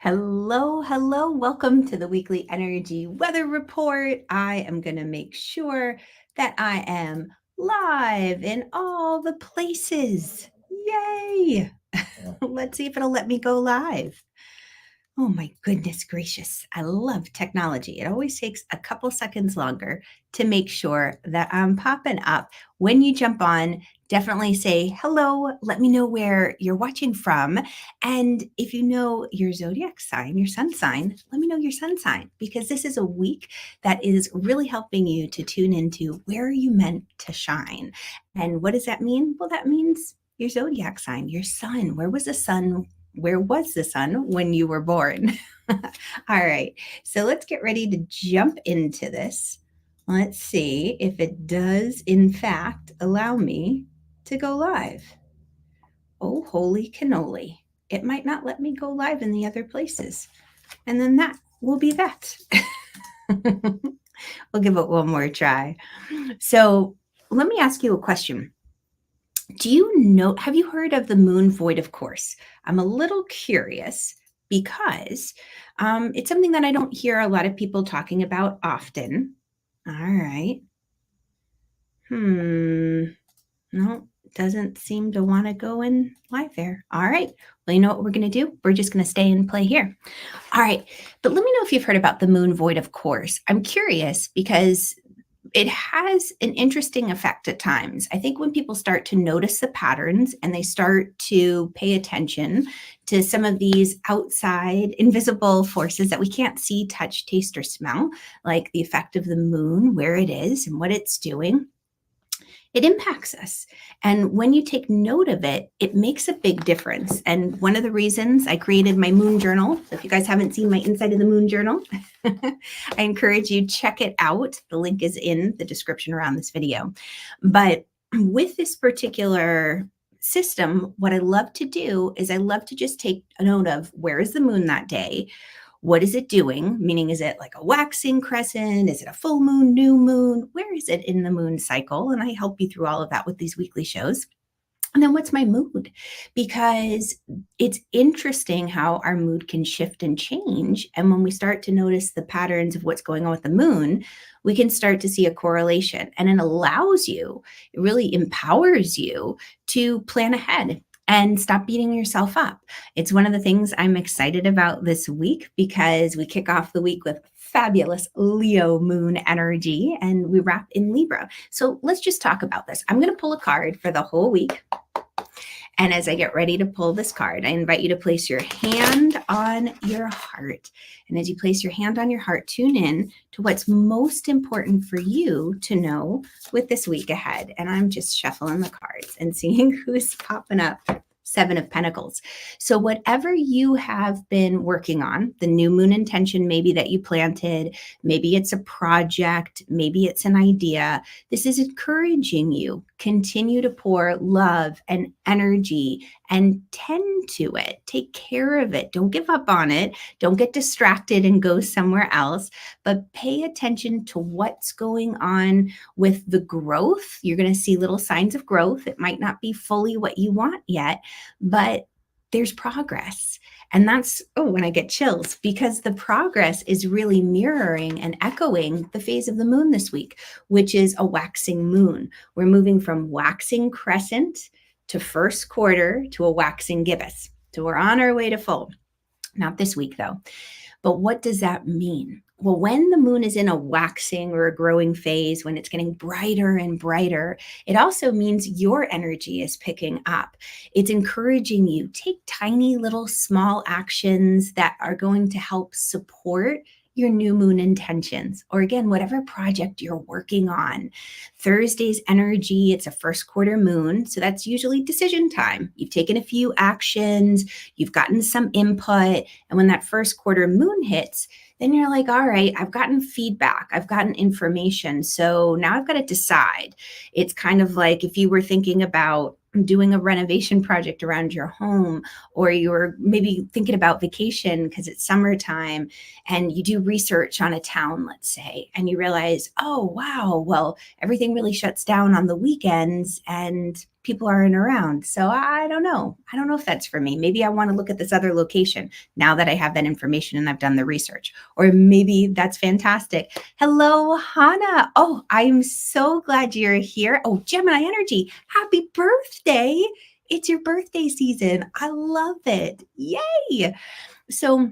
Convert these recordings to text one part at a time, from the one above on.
Hello, hello. Welcome to the weekly energy weather report. I am going to make sure that I am live in all the places. Yay! Let's see if it'll let me go live. Oh my goodness gracious. I love technology. It always takes a couple seconds longer to make sure that I'm popping up. When you jump on, definitely say hello. Let me know where you're watching from. And if you know your zodiac sign, your sun sign, let me know your sun sign because this is a week that is really helping you to tune into where are you meant to shine. And what does that mean? Well, that means your zodiac sign, your sun. Where was the sun when you were born? All right, so let's get ready to jump into this. Let's see if it does, in fact, allow me to go live. Oh, holy cannoli. It might not let me go live in the other places. And then that will be that. We'll give it one more try. So let me ask you a question. Have you heard of the moon void of course? I'm a little curious because it's something that I don't hear a lot of people talking about often. All right. No, doesn't seem to want to go in live there. All right. Well, you know what we're going to do? We're just going to stay and play here. All right. But let me know if you've heard about the moon void of course. I'm curious because it has an interesting effect at times. I think when people start to notice the patterns and they start to pay attention to some of these outside invisible forces that we can't see, touch, taste, or smell, like the effect of the moon, where it is and what it's doing, it impacts us. And when you take note of it, it makes a big difference. And one of the reasons I created my moon journal, if you guys haven't seen my inside of the moon journal, I encourage you check it out. The link is in the description around this video. But with this particular system, what I love to do is I love to just take a note of where is the moon that day? What is it doing? Meaning, is it like a waxing crescent? Is it a full moon, new moon? Where is it in the moon cycle? And I help you through all of that with these weekly shows. And then what's my mood? Because it's interesting how our mood can shift and change. And when we start to notice the patterns of what's going on with the moon, we can start to see a correlation. And it allows you, it really empowers you to plan ahead and stop beating yourself up. It's one of the things I'm excited about this week because we kick off the week with fabulous Leo moon energy and we wrap in Libra. So let's just talk about this. I'm going to pull a card for the whole week. And as I get ready to pull this card, I invite you to place your hand on your heart. And as you place your hand on your heart, tune in to what's most important for you to know with this week ahead. And I'm just shuffling the cards and seeing who's popping up. Seven of Pentacles. So whatever you have been working on, the new moon intention maybe that you planted, maybe it's a project, maybe it's an idea, this is encouraging you. Continue to pour love and energy and tend to it. Take care of it. Don't give up on it. Don't get distracted and go somewhere else, but pay attention to what's going on with the growth. You're going to see little signs of growth. It might not be fully what you want yet, but there's progress. And that's, when I get chills, because the progress is really mirroring and echoing the phase of the moon this week, which is a waxing moon. We're moving from waxing crescent to first quarter to a waxing gibbous. So we're on our way to full. Not this week though. But what does that mean? Well, when the moon is in a waxing or a growing phase, when it's getting brighter and brighter, it also means your energy is picking up. It's encouraging you. Take tiny little small actions that are going to help support your new moon intentions, or again, whatever project you're working on. Thursday's energy, it's a first quarter moon, so that's usually decision time. You've taken a few actions, you've gotten some input, and when that first quarter moon hits, then you're like, all right, I've gotten feedback, I've gotten information, so now I've got to decide. It's kind of like if you were thinking about doing a renovation project around your home, or you're maybe thinking about vacation because it's summertime and you do research on a town, let's say, and you realize, oh, wow, well, everything really shuts down on the weekends and people aren't around. So I don't know. I don't know if that's for me. Maybe I want to look at this other location now that I have that information and I've done the research. Or maybe that's fantastic. Hello, Hannah. Oh, I'm so glad you're here. Oh, Gemini energy. Happy birthday. It's your birthday season. I love it. Yay. So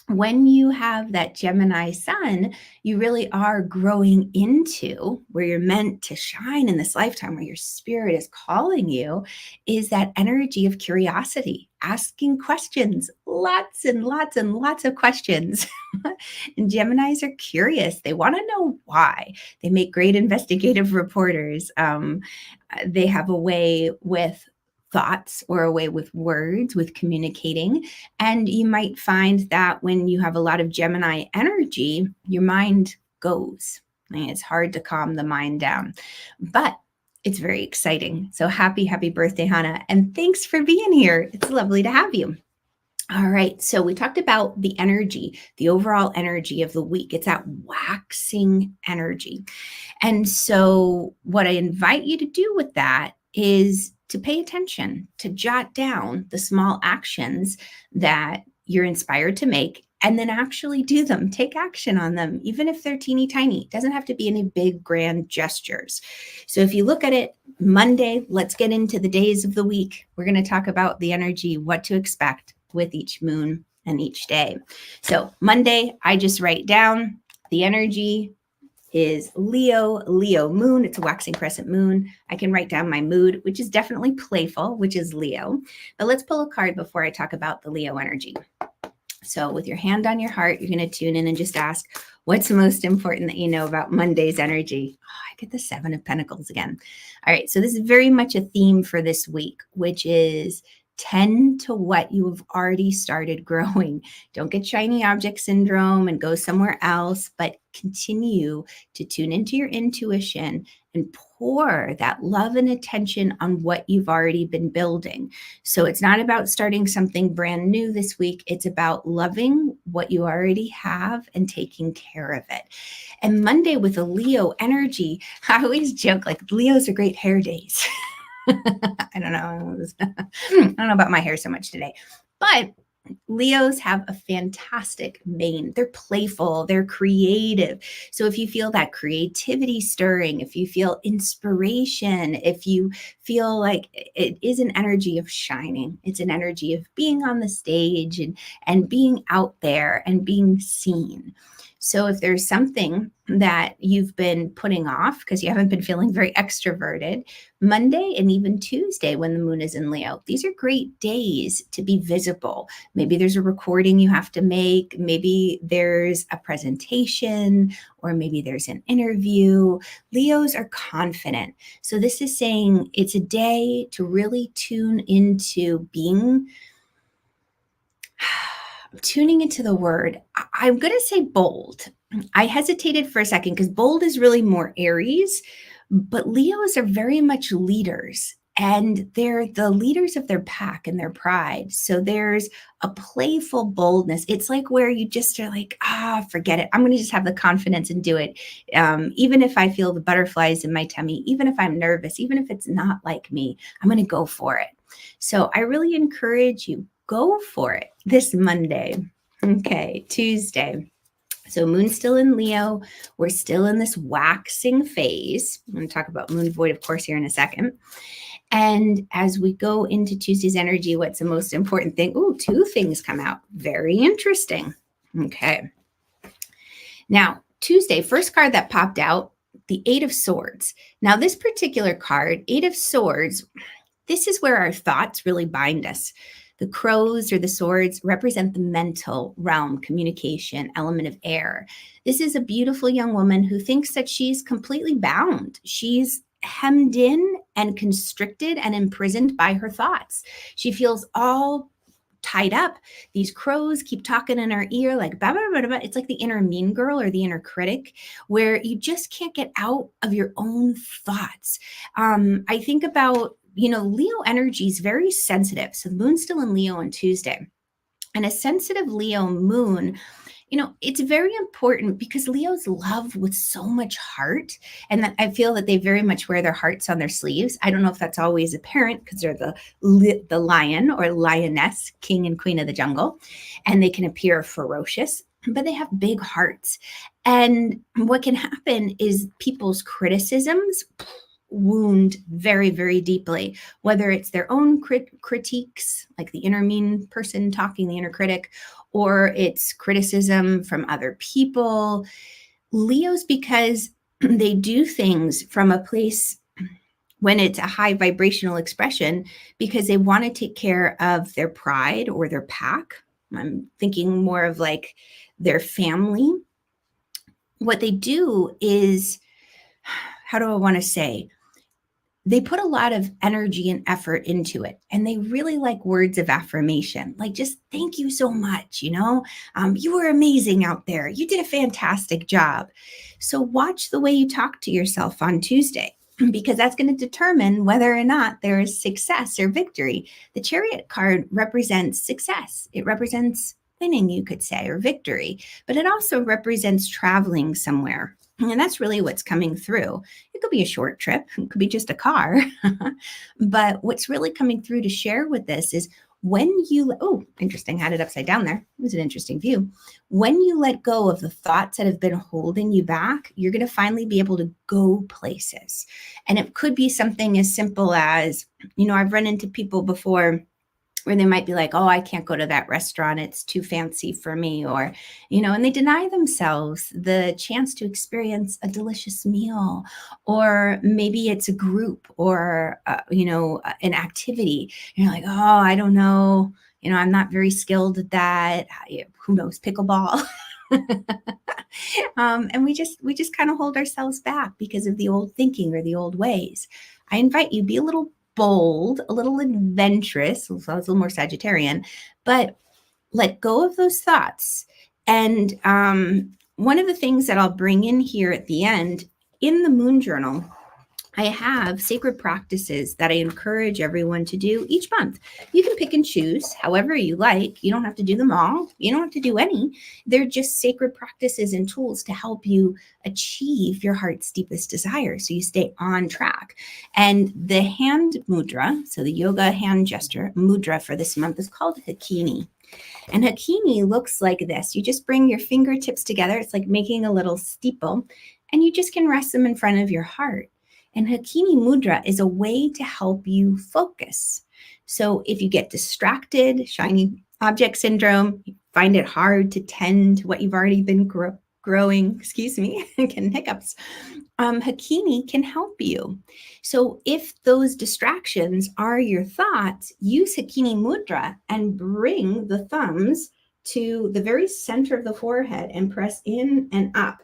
when you have that Gemini sun, you really are growing into where you're meant to shine in this lifetime, where your spirit is calling you, is that energy of curiosity, asking questions, lots and lots and lots of questions. And Geminis are curious. They want to know why. They make great investigative reporters. They have a way with thoughts or a way with words, with communicating. And you might find that when you have a lot of Gemini energy, your mind goes. And it's hard to calm the mind down, but it's very exciting. So happy birthday, Hannah. And thanks for being here. It's lovely to have you. All right, so we talked about the energy, the overall energy of the week. It's that waxing energy. And so what I invite you to do with that is to pay attention, to jot down the small actions that you're inspired to make, and then actually do them. Take action on them, even if they're teeny tiny. It doesn't have to be any big, grand gestures. So if you look at it, Monday, let's get into the days of the week. We're going to talk about the energy, what to expect with each moon and each day. So Monday, I just write down the energy is Leo moon. It's a waxing crescent moon. I can write down my mood, which is definitely playful, which is Leo. But let's pull a card before I talk about the Leo energy. So with your hand on your heart, you're going to tune in and just ask, what's the most important that you know about Monday's energy? Oh, I get the 7 of Pentacles again. All right, so this is very much a theme for this week, which is tend to what you have already started growing. Don't get shiny object syndrome and go somewhere else, but continue to tune into your intuition and pour that love and attention on what you've already been building. So it's not about starting something brand new this week. It's about loving what you already have and taking care of it. And Monday with a Leo energy, I always joke like Leos are great hair days. I don't know about my hair so much today, but Leos have a fantastic mane. They're playful, they're creative. So if you feel that creativity stirring, if you feel inspiration, if you feel like it is an energy of shining, it's an energy of being on the stage and being out there and being seen. So if there's something that you've been putting off because you haven't been feeling very extroverted, Monday and even Tuesday when the moon is in Leo, these are great days to be visible. Maybe there's a recording you have to make. Maybe there's a presentation, or maybe there's an interview. Leos are confident. So this is saying it's a day to really tune into tuning into the word. I'm going to say bold. I hesitated for a second because bold is really more Aries, but Leos are very much leaders, and they're the leaders of their pack and their pride. So there's a playful boldness. It's like where you just are like, forget it. I'm going to just have the confidence and do it. Even if I feel the butterflies in my tummy, even if I'm nervous, even if it's not like me, I'm going to go for it. So I really encourage you, go for it this Monday. Okay, Tuesday. So moon's still in Leo. We're still in this waxing phase. I'm going to talk about moon void, of course, here in a second. And as we go into Tuesday's energy, what's the most important thing? Ooh, 2 things come out. Very interesting. Okay. Now, Tuesday, first card that popped out, the 8 of Swords. Now, this particular card, 8 of Swords, this is where our thoughts really bind us. The crows or the swords represent the mental realm, communication, element of air. This is a beautiful young woman who thinks that she's completely bound. She's hemmed in and constricted and imprisoned by her thoughts. She feels all tied up. These crows keep talking in her ear like, bah, bah, bah, bah. It's like the inner mean girl or the inner critic, where you just can't get out of your own thoughts. I think about, Leo energy is very sensitive. So the moon's still in Leo on Tuesday. And a sensitive Leo moon It's very important because Leos love with so much heart, and that I feel that they very much wear their hearts on their sleeves. I don't know if that's always apparent because they're the lion or lioness, king and queen of the jungle, and they can appear ferocious, but they have big hearts. And what can happen is people's criticisms wound very, very deeply, whether it's their own critiques, like the inner mean person talking, the inner critic, or it's criticism from other people. Leos, because they do things from a place when it's a high vibrational expression, because they want to take care of their pride or their pack. I'm thinking more of like their family. What they do is, how do I want to say? They put a lot of energy and effort into it, and they really like words of affirmation, like just thank you so much, you were amazing out there, you did a fantastic job. So watch the way you talk to yourself on Tuesday, because that's going to determine whether or not there is success or victory. The Chariot card represents success. It represents winning, you could say, or victory, but it also represents traveling somewhere. And that's really what's coming through. It could be a short trip, it could be just a car. But what's really coming through to share with this is when you, oh, interesting, I had it upside down there. It was an interesting view. When you let go of the thoughts that have been holding you back, you're going to finally be able to go places. And it could be something as simple as, I've run into people before where they might be like, oh, I can't go to that restaurant, it's too fancy for me, or, and they deny themselves the chance to experience a delicious meal, or maybe it's a group or, an activity. And you're like, oh, I don't know, I'm not very skilled at that. Who knows, pickleball. And we just kind of hold ourselves back because of the old thinking or the old ways. I invite you, be a little bold, a little adventurous, so it's a little more Sagittarian, but let go of those thoughts. And one of the things that I'll bring in here at the end, in the moon journal, I have sacred practices that I encourage everyone to do each month. You can pick and choose however you like. You don't have to do them all. You don't have to do any. They're just sacred practices and tools to help you achieve your heart's deepest desire, so you stay on track. And the hand mudra, so the yoga hand gesture mudra for this month, is called Hakini. And Hakini looks like this. You just bring your fingertips together. It's like making a little steeple, and you just can rest them in front of your heart. And Hakini Mudra is a way to help you focus. So if you get distracted, shiny object syndrome, you find it hard to tend to what you've already been growing, getting hiccups, Hakini can help you. So if those distractions are your thoughts, use Hakini Mudra and bring the thumbs to the very center of the forehead and press in and up.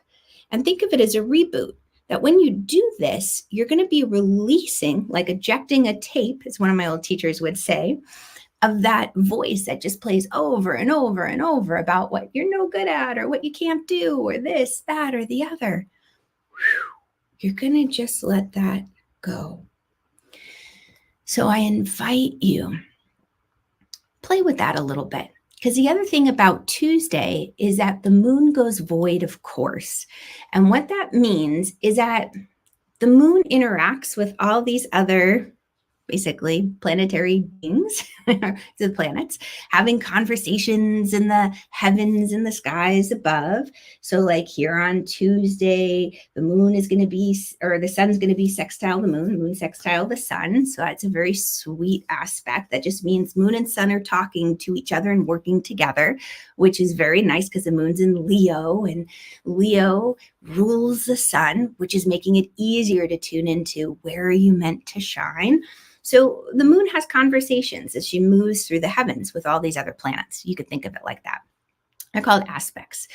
And think of it as a reboot. That when you do this, you're going to be releasing, like ejecting a tape, as one of my old teachers would say, of that voice that just plays over and over and over about what you're no good at, or what you can't do, or this, that, or the other. You're going to just let that go. So I invite you, play with that a little bit. Because the other thing about Tuesday is that the moon goes void, of course. And what that means is that the moon interacts with all these other, basically, planetary beings, the planets, having conversations in the heavens and the skies above. So like here on Tuesday, the moon is going to be, or the sun's going to be sextile the moon sextile the sun. So that's a very sweet aspect. That just means moon and sun are talking to each other and working together, which is very nice because the moon's in Leo, and Leo rules the sun, which is making it easier to tune into where are you meant to shine. So the moon has conversations as she moves through the heavens with all these other planets. You could think of it like that. They're called aspects.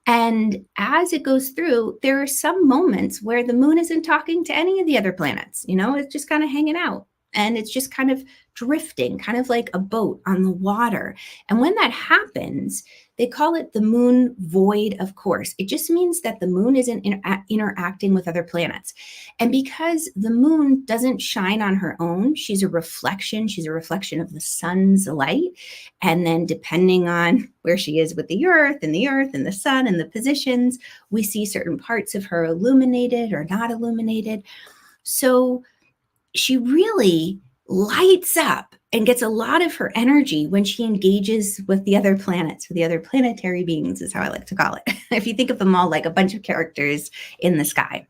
And as it goes through, there are some moments where the moon isn't talking to any of the other planets. It's just kind of hanging out. and it's just kind of drifting, kind of like a boat on the water. And when that happens, they call it the moon void of course. It just means that the moon isn't interacting with other planets. And because the moon doesn't shine on her own, she's a reflection. She's a reflection of the sun's light. And then depending on where she is with the earth and the sun and the positions, we see certain parts of her illuminated or not illuminated. So she really lights up and gets a lot of her energy when she engages with the other planets, with the other planetary beings, is how I like to call it. If you think of them all like a bunch of characters in the sky.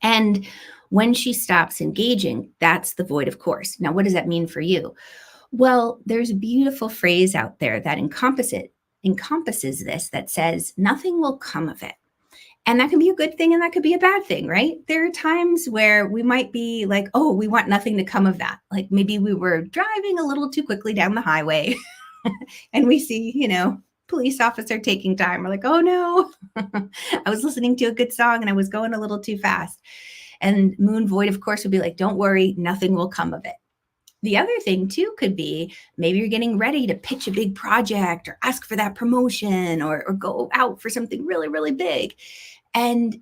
And when she stops engaging, that's the void of course. Now, what does that mean for you? Well, there's a beautiful phrase out there that encompasses this, that says, nothing will come of it. And that can be a good thing and that could be a bad thing, right? There are times where we might be like, oh, we want nothing to come of that. Like maybe we were driving a little too quickly down the highway and we see, police officer taking time. We're like, oh no, I was listening to a good song and I was going a little too fast. And moon void, of course, would be like, don't worry, nothing will come of it. The other thing too could be maybe you're getting ready to pitch a big project or ask for that promotion or go out for something really, really big. And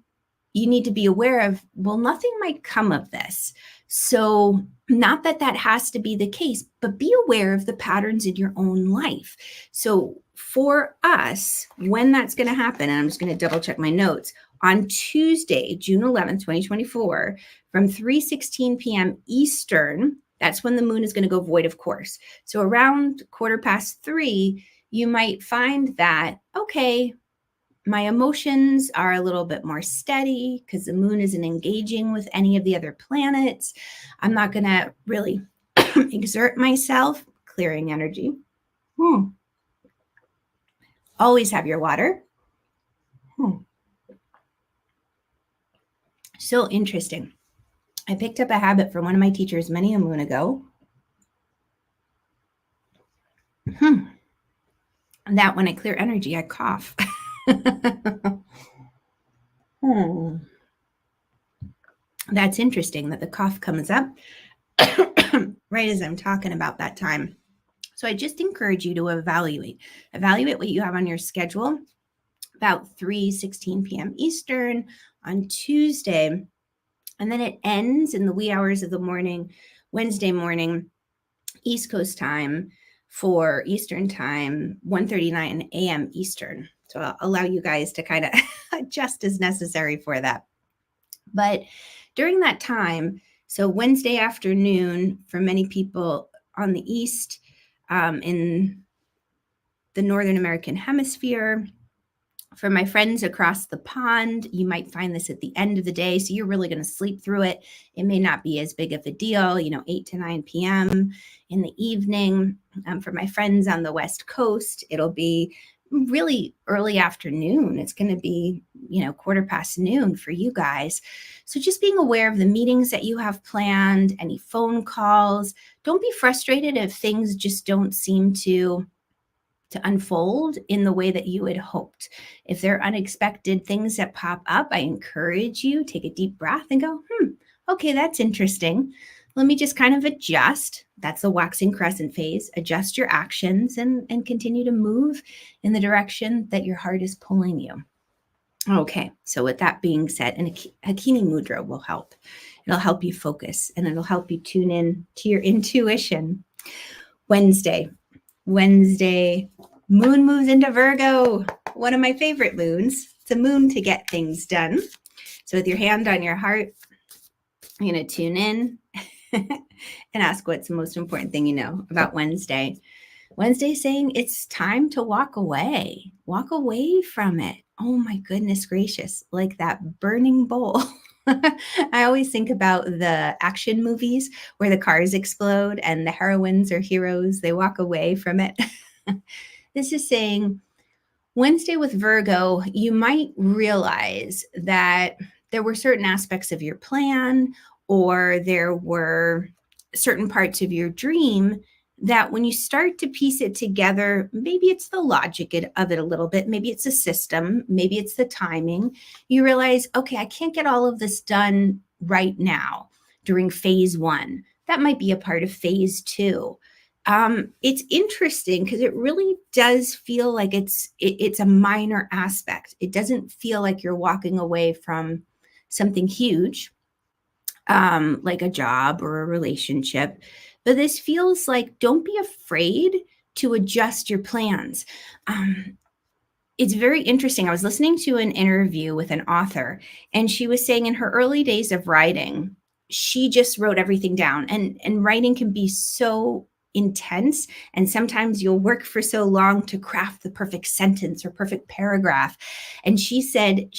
you need to be aware of, well, nothing might come of this. So not that that has to be the case, but be aware of the patterns in your own life. So for us, when that's going to happen, and I'm just going to double check my notes, on Tuesday, June 11th, 2024, from 3:16 p.m. Eastern, that's when the moon is going to go void of course. So around 3:15, you might find that, okay, my emotions are a little bit more steady because the moon isn't engaging with any of the other planets. I'm not going to really exert myself, clearing energy. Always have your water. So interesting. I picked up a habit from one of my teachers many a moon ago. That when I clear energy, I cough. That's interesting that the cough comes up right as I'm talking about that time. So I just encourage you to evaluate what you have on your schedule about 3:16 p.m. Eastern on Tuesday. And then it ends in the wee hours of the morning, Wednesday morning, East Coast time for Eastern time, 1:39 a.m. Eastern. So I'll allow you guys to kind of adjust as necessary for that. But during that time, so Wednesday afternoon for many people on the East, in the Northern American hemisphere, for my friends across the pond, you might find this at the end of the day. So you're really going to sleep through it. It may not be as big of a deal, 8 to 9 p.m. in the evening. For my friends on the West Coast, it'll be really early afternoon. It's going to be, 1:15 for you guys. So just being aware of the meetings that you have planned, any phone calls. Don't be frustrated if things just don't seem to unfold in the way that you had hoped. If there are unexpected things that pop up, I encourage you, take a deep breath and go, okay, that's interesting. Let me just kind of adjust. That's the waxing crescent phase. Adjust your actions and continue to move in the direction that your heart is pulling you. Okay, so with that being said, and Hakini Mudra will help. It'll help you focus and it'll help you tune in to your intuition. Wednesday, moon moves into Virgo, one of my favorite moons. It's a moon to get things done. So with your hand on your heart, you're going to tune in and ask what's the most important thing you know about Wednesday. Wednesday saying it's time to walk away from it. Oh my goodness gracious, like that burning bowl. I always think about the action movies where the cars explode and the heroines or heroes, they walk away from it. This is saying Wednesday with Virgo, you might realize that there were certain aspects of your plan or there were certain parts of your dream that when you start to piece it together, maybe it's the logic of it a little bit, maybe it's a system, maybe it's the timing. You realize, okay, I can't get all of this done right now during phase one, that might be a part of phase 2. It's interesting because it really does feel like it's a minor aspect. It doesn't feel like you're walking away from something huge, like a job or a relationship. But this feels like, don't be afraid to adjust your plans. It's very interesting. I was listening to an interview with an author, and she was saying in her early days of writing, she just wrote everything down. And writing can be so intense. And sometimes you'll work for so long to craft the perfect sentence or perfect paragraph. And she said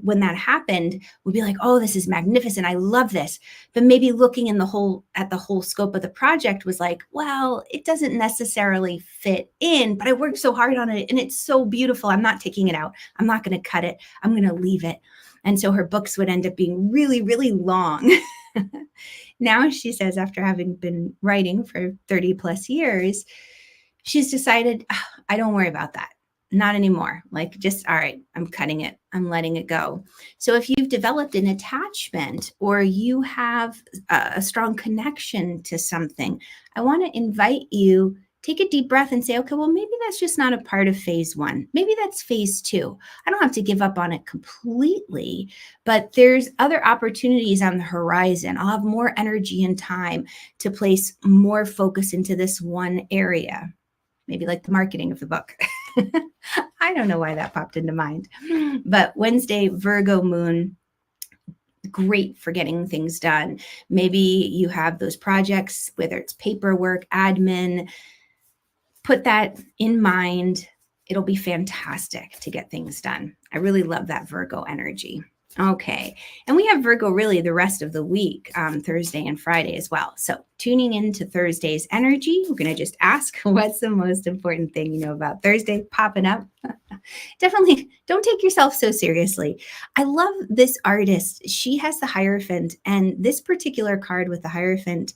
when that happened, would be like, oh, this is magnificent. I love this. But maybe looking at the whole scope of the project was like, well, it doesn't necessarily fit in, but I worked so hard on it and it's so beautiful. I'm not taking it out. I'm not going to cut it. I'm going to leave it. And so her books would end up being really, really long. Now she says, after having been writing for 30 plus years, she's decided, I don't worry about that. Not anymore. Like, just, all right, I'm cutting it. I'm letting it go. So if you've developed an attachment or you have a strong connection to something, I want to invite you, take a deep breath and say, okay, well, maybe that's just not a part of phase 1. Maybe that's phase 2. I don't have to give up on it completely, but there's other opportunities on the horizon. I'll have more energy and time to place more focus into this one area. Maybe like the marketing of the book. I don't know why that popped into mind. But Wednesday, Virgo moon, great for getting things done. Maybe you have those projects, whether it's paperwork, admin, put that in mind. It'll be fantastic to get things done. I really love that Virgo energy. Okay. And we have Virgo really the rest of the week, Thursday and Friday as well. So tuning into Thursday's energy, we're going to just ask, what's the most important thing you know about Thursday popping up? Definitely don't take yourself so seriously. I love this artist. She has the Hierophant, and this particular card with the Hierophant,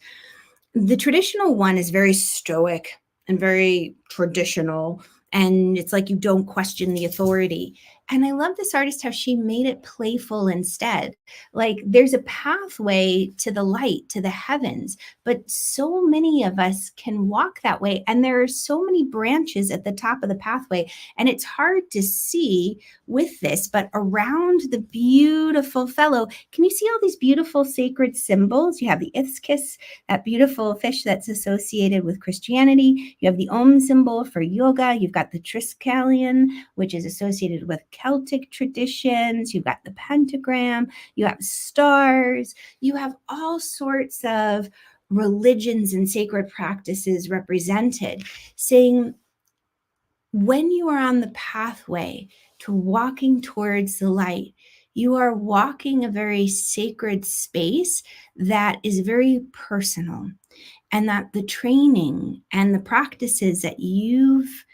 the traditional one is very stoic and very traditional. And it's like you don't question the authority. And I love this artist, how she made it playful instead. Like there's a pathway to the light, to the heavens, but so many of us can walk that way. And there are so many branches at the top of the pathway. And it's hard to see with this, but around the beautiful fellow, can you see all these beautiful sacred symbols? You have the Ischus, that beautiful fish that's associated with Christianity. You have the Om symbol for yoga. You've got the Triskelion, which is associated with Celtic traditions. You've got the pentagram. You have stars. You have all sorts of religions and sacred practices represented, saying when you are on the pathway to walking towards the light, you are walking a very sacred space that is very personal, and that the training and the practices that you've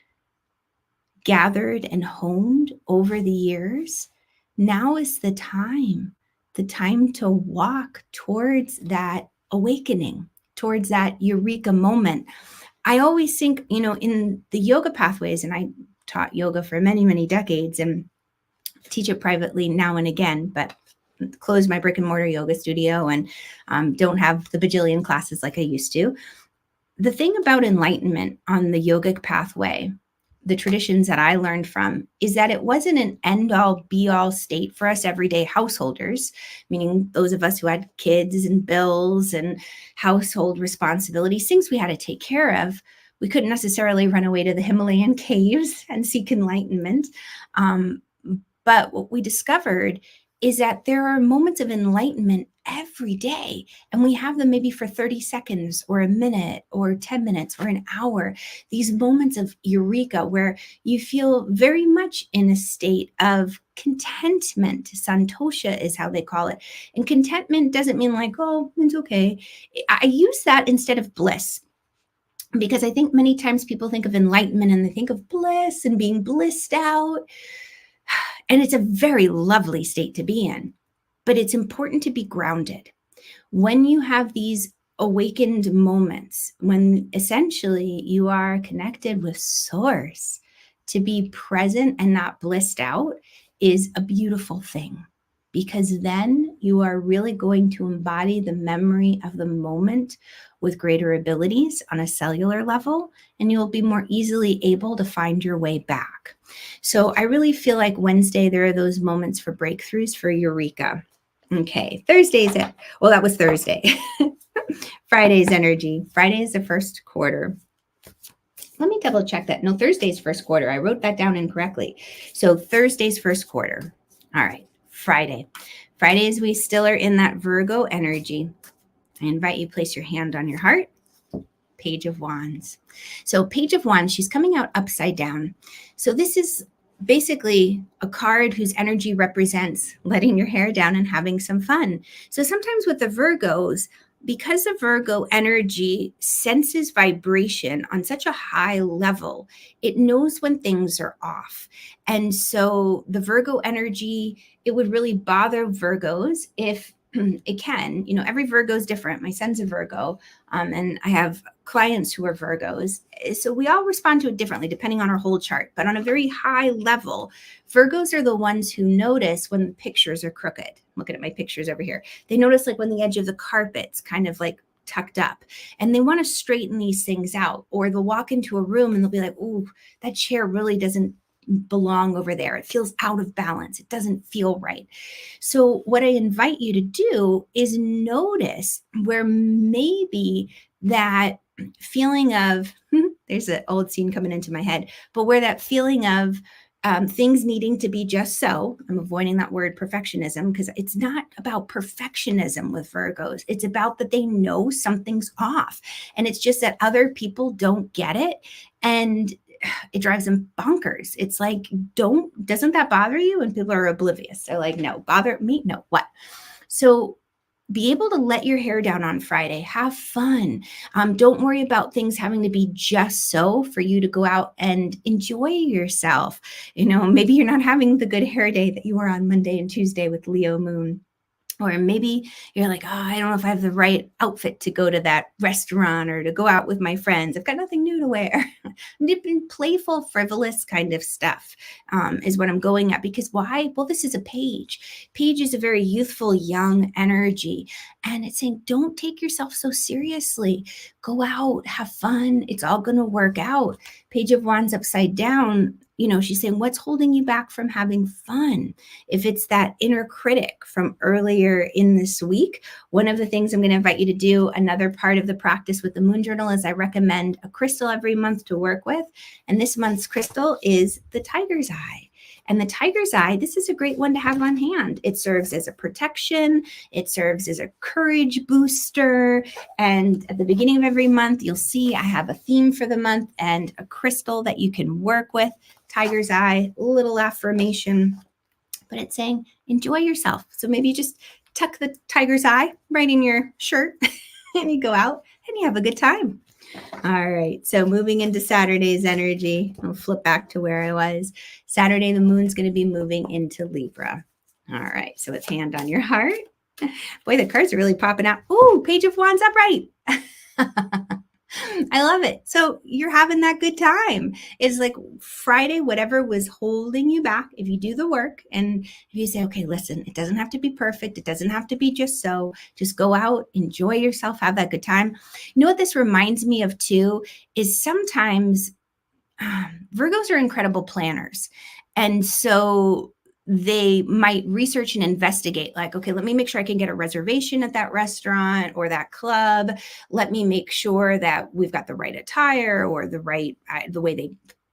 gathered and honed over the years, now is the time to walk towards that awakening, towards that eureka moment. I always think, in the yoga pathways, and I taught yoga for many, many decades and teach it privately now and again, but closed my brick and mortar yoga studio and don't have the bajillion classes like I used to. The thing about enlightenment on the yogic pathway, the traditions that I learned from, is that it wasn't an end-all be-all state for us everyday householders, meaning those of us who had kids and bills and household responsibilities, things we had to take care of. We couldn't necessarily run away to the Himalayan caves and seek enlightenment. But what we discovered is that there are moments of enlightenment every day, and we have them maybe for 30 seconds or a minute or 10 minutes or an hour. These moments of eureka where you feel very much in a state of contentment. Santosha is how they call it. And contentment doesn't mean like, oh, it's okay. I use that instead of bliss, because I think many times people think of enlightenment and they think of bliss and being blissed out. And it's a very lovely state to be in, but it's important to be grounded. When you have these awakened moments, when essentially you are connected with source, to be present and not blissed out is a beautiful thing. because then you are really going to embody the memory of the moment with greater abilities on a cellular level, and you'll be more easily able to find your way back. So I really feel like Wednesday, there are those moments for breakthroughs, for eureka. Okay, Thursday's it. Well, that was Thursday. Friday's energy. Friday is the first quarter. Let me double check that. No, Thursday's first quarter. I wrote that down incorrectly. So Thursday's first quarter. All right, Friday. Fridays, we still are in that Virgo energy. I invite you to place your hand on your heart. Page of Wands. So Page of Wands, she's coming out upside down. So this is basically a card whose energy represents letting your hair down and having some fun. So sometimes with the Virgos, because the Virgo energy senses vibration on such a high level, it knows when things are off. And so the Virgo energy, it would really bother Virgos if it can. You know, every Virgo is different. My son's a Virgo, and I have clients who are Virgos. So we all respond to it differently depending on our whole chart. But on a very high level, Virgos are the ones who notice when the pictures are crooked. Looking at my pictures over here. They notice like when the edge of the carpet's kind of like tucked up, and they want to straighten these things out. Or they'll walk into a room and they'll be like, ooh, that chair really doesn't belong over there. It feels out of balance. It doesn't feel right. So what I invite you to do is notice where maybe that feeling of, there's an old scene coming into my head, but where that feeling of things needing to be just so, I'm avoiding that word perfectionism because it's not about perfectionism with Virgos. It's about that they know something's off, and it's just that other people don't get it. And it drives them bonkers. It's like, doesn't that bother you? And people are oblivious. They're like, no, bother me? No, what? So be able to let your hair down on Friday. Have fun. Don't worry about things having to be just so for you to go out and enjoy yourself. You know, maybe you're not having the good hair day that you were on Monday and Tuesday with Leo moon. Or maybe you're like, oh, I don't know if I have the right outfit to go to that restaurant or to go out with my friends. I've got nothing new to wear. Playful, frivolous kind of stuff is what I'm going at. Because why? Well, this is a page. Page is a very youthful, young energy. And it's saying, don't take yourself so seriously. Go out, have fun. It's all going to work out. Page of Wands upside down. You know, she's saying, what's holding you back from having fun? If it's that inner critic from earlier in this week, one of the things I'm going to invite you to do, another part of the practice with the Moon Journal, is I recommend a crystal every month to work with. And this month's crystal is the Tiger's Eye. And the Tiger's Eye, this is a great one to have on hand. It serves as a protection. It serves as a courage booster. And at the beginning of every month, you'll see I have a theme for the month and a crystal that you can work with. Tiger's Eye, little affirmation, but it's saying, enjoy yourself. So maybe you just tuck the Tiger's Eye right in your shirt and you go out and you have a good time. All right, so moving into Saturday's energy, I'll flip back to where I was. Saturday, the moon's going to be moving into Libra. All right, so it's hand on your heart. Boy, the cards are really popping out. Ooh, Page of Wands upright. I love it. So you're having that good time. It's like Friday, whatever was holding you back, if you do the work and if you say, okay, listen, it doesn't have to be perfect. It doesn't have to be just so. Just go out, enjoy yourself, have that good time. You know what this reminds me of too is sometimes Virgos are incredible planners. And so they might research and investigate, like, okay, let me make sure I can get a reservation at that restaurant or that club. Let me make sure that we've got the right attire or the right, the way they,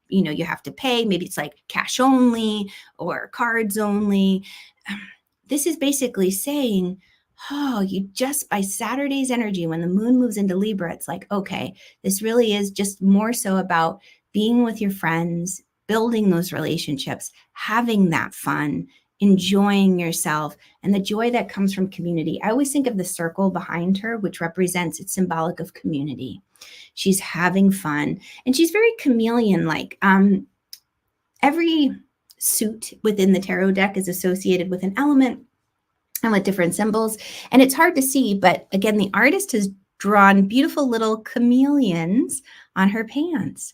you know, you have to pay. Maybe it's like cash only or cards only. This is basically saying, oh, you just by Saturday's energy, when the moon moves into Libra, it's like, okay, this really is just more so about being with your friends, building those relationships, having that fun, enjoying yourself, and the joy that comes from community. I always think of the circle behind her, which represents, it's symbolic of community. She's having fun, and she's very chameleon-like. Every suit within the tarot deck is associated with an element and with different symbols, and it's hard to see, but again, the artist has drawn beautiful little chameleons on her pants,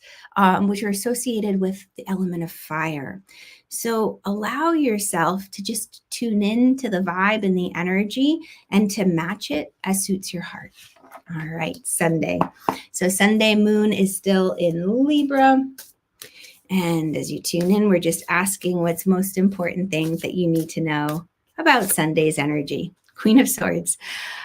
which are associated with the element of fire. So allow yourself to just tune in to the vibe and the energy and to match it as suits your heart. All right, Sunday. So Sunday moon is still in Libra. And as you tune in, we're just asking what's most important things that you need to know about Sunday's energy. Queen of Swords.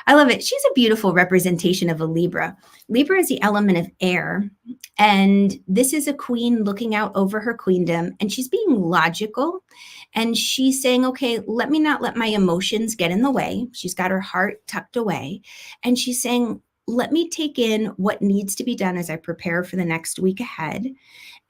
I love it. She's a beautiful representation of a Libra. Libra is the element of air. And this is a queen looking out over her queendom. And she's being logical. And she's saying, okay, let me not let my emotions get in the way. She's got her heart tucked away. And she's saying, let me take in what needs to be done as I prepare for the next week ahead.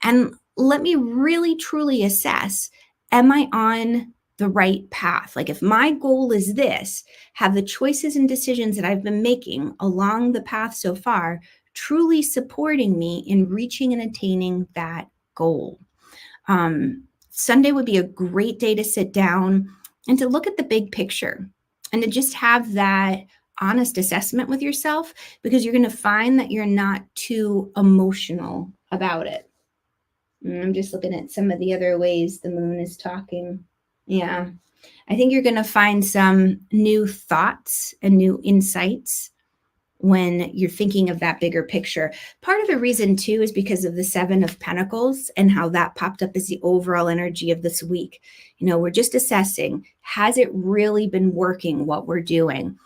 And let me really, truly assess, am I on the right path? Like if my goal is this, have the choices and decisions that I've been making along the path so far truly supporting me in reaching and attaining that goal? Sunday would be a great day to sit down and to look at the big picture and to just have that honest assessment with yourself, because you're going to find that you're not too emotional about it. I'm just looking at some of the other ways the moon is talking. Yeah, I think you're going to find some new thoughts and new insights when you're thinking of that bigger picture. Part of the reason too is because of the 7 of Pentacles and how that popped up as the overall energy of this week. You know, we're just assessing, has it really been working what we're doing?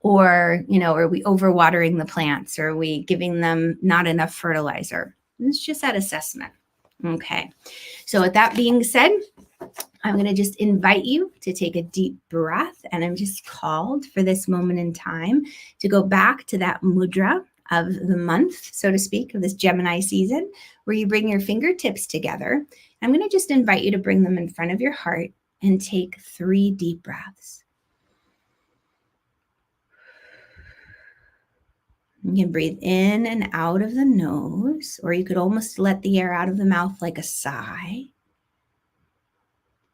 Or, you know, are we overwatering the plants? Or are we giving them not enough fertilizer? It's just that assessment. Okay, so with that being said, I'm going to just invite you to take a deep breath, and I'm just called for this moment in time to go back to that mudra of the month, so to speak, of this Gemini season, where you bring your fingertips together. I'm going to just invite you to bring them in front of your heart and take 3 deep breaths. You can breathe in and out of the nose, or you could almost let the air out of the mouth like a sigh.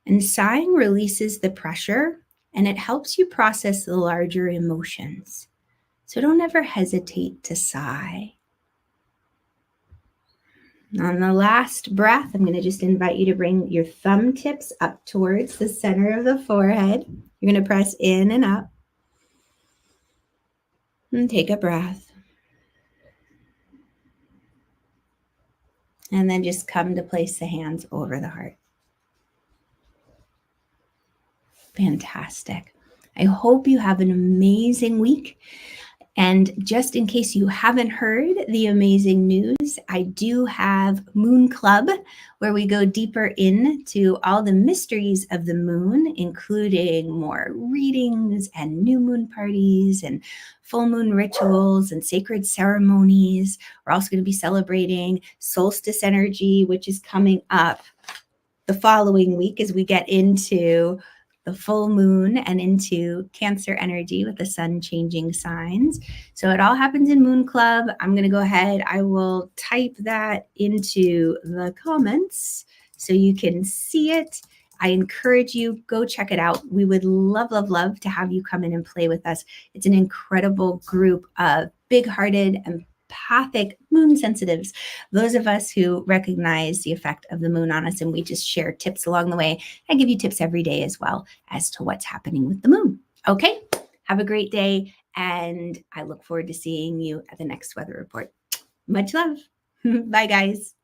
And sighing releases the pressure and it helps you process the larger emotions. So don't ever hesitate to sigh. On the last breath, I'm going to just invite you to bring your thumb tips up towards the center of the forehead. You're going to press in and up. And take a breath. And then just come to place the hands over the heart. Fantastic. I hope you have an amazing week. And just in case you haven't heard the amazing news, I do have Moon Club, where we go deeper into all the mysteries of the moon, including more readings and new moon parties and full moon rituals and sacred ceremonies. We're also going to be celebrating solstice energy, which is coming up the following week as we get into the full moon and into Cancer energy with the sun changing signs. So it all happens in Moon Club. I'm going to go ahead. I will type that into the comments so you can see it. I encourage you, go check it out. We would love, love, love to have you come in and play with us. It's an incredible group of big-hearted and empathic moon sensitives, those of us who recognize the effect of the moon on us, and we just share tips along the way. I give you tips every day as well as to what's happening with the moon. Okay, have a great day, and I look forward to seeing you at the next weather report. Much love. Bye, guys.